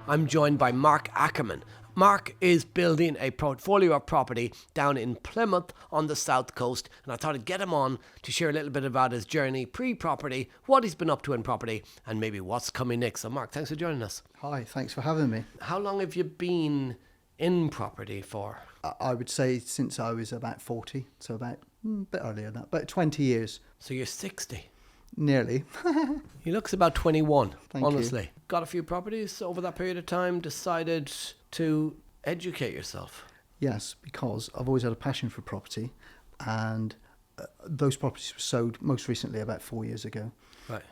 I'm joined by Mark Akerman. Mark is building a portfolio of property down in Plymouth on the south coast, and I thought I'd get him on to share a little bit about his journey pre-property, what he's been up to in property, and maybe what's coming next. So Mark, thanks for joining us. Hi, thanks for having me. How long have you been in property for? I would say since I was about 40, so about a bit earlier than that, about 20 years. So you're 60. Nearly. He looks about 21, Thank honestly. you. Got a few properties over that period of time, decided to educate yourself. Yes, because I've always had a passion for property, and those properties were sold most recently about 4 years ago. Right.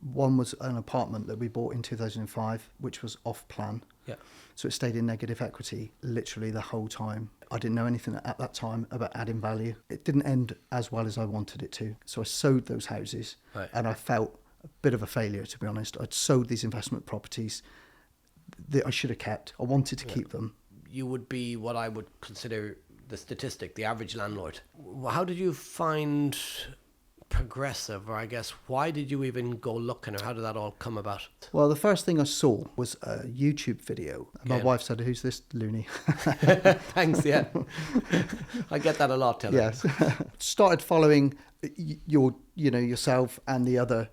One was an apartment that we bought in 2005, which was off plan. Yeah. So it stayed in negative equity literally the whole time. I didn't know anything at that time about adding value. It didn't end as well as I wanted it to. So I sold those houses, Right. and I felt a bit of a failure, to be honest. I'd sold these investment properties that I should have kept. I wanted to keep them. You would be what I would consider the statistic, the average landlord. How did you find progressive, or I guess, why did you even go looking, or how did that all come about? Well, the first thing I saw was a YouTube video. And my Yeah. wife said, "Who's this loony?" Thanks, yeah. I get that a lot, Taylor. Yes. Started following yourself and the other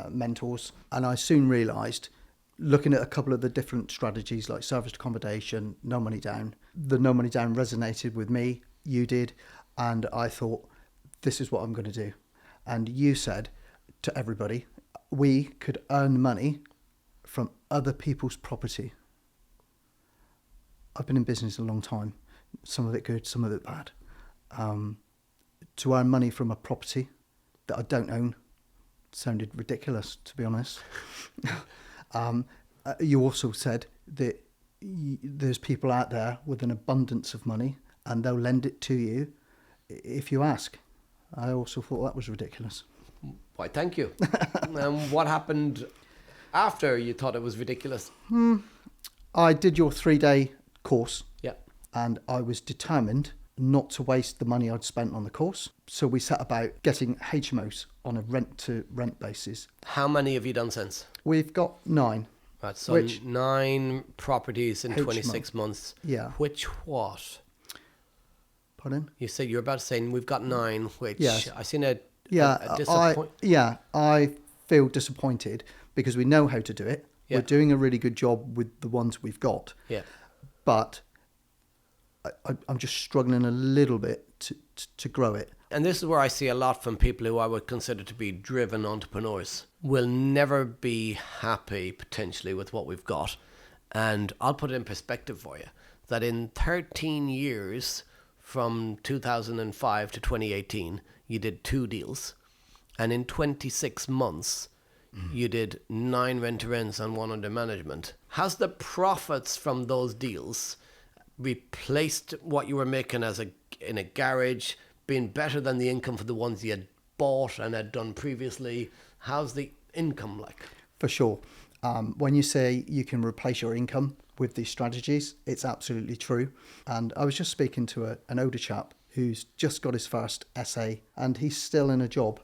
mentors, and I soon realised, looking at a couple of the different strategies like serviced accommodation, no money down, the no money down resonated with me, you did, and I thought, this is what I'm going to do. And you said to everybody, we could earn money from other people's property. I've been in business a long time, some of it good, some of it bad. To earn money from a property that I don't own sounded ridiculous, to be honest. You also said that there's people out there with an abundance of money and they'll lend it to you if you ask. I also thought that was ridiculous. Why, thank you. And what happened after you thought it was ridiculous? I did your 3-day course. Yeah. And I was determined not to waste the money I'd spent on the course. So we set about getting HMOs on a rent-to-rent basis. How many have you done since? We've got 9. Right, so Which- 9 properties in HMO. 26 months. Yeah. Which what? Pardon? You said you're about to say we've got 9, which Yes. I seen a Yeah, disappoint. I feel disappointed because we know how to do it. Yeah. We're doing a really good job with the ones we've got. Yeah. But I'm just struggling a little bit to grow it. And this is where I see a lot from people who I would consider to be driven entrepreneurs. Will never be happy potentially with what we've got. And I'll put it in perspective for you, that in 13 years from 2005 to 2018, you did 2 deals. And in 26 months, you did 9 rent-to-rents and 1 under management. Has the profits from those deals replaced what you were making in a garage, been better than the income for the ones you had bought and had done previously? How's the income like? For sure. When you say you can replace your income with these strategies, it's absolutely true. And I was just speaking to an older chap who's just got his first essay and he's still in a job.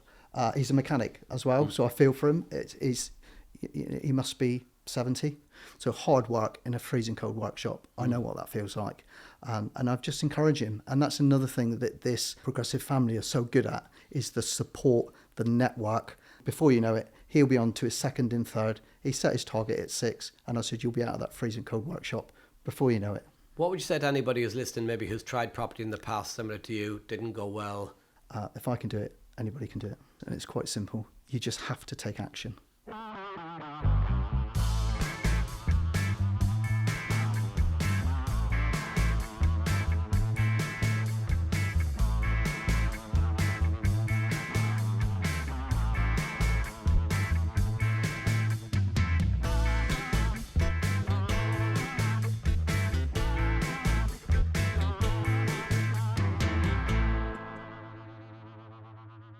He's a mechanic as well, so I feel for him. He must be 70. So hard work in a freezing cold workshop. I know what that feels like. And I've just encouraged him. And that's another thing that this progressive family are so good at, is the support, the network. Before you know it, he'll be on to his 2nd and 3rd. He set his target at 6. And I said, you'll be out of that freezing cold workshop before you know it. What would you say to anybody who's listening, maybe who's tried property in the past, similar to you, didn't go well? If I can do it, anybody can do it. And it's quite simple. You just have to take action.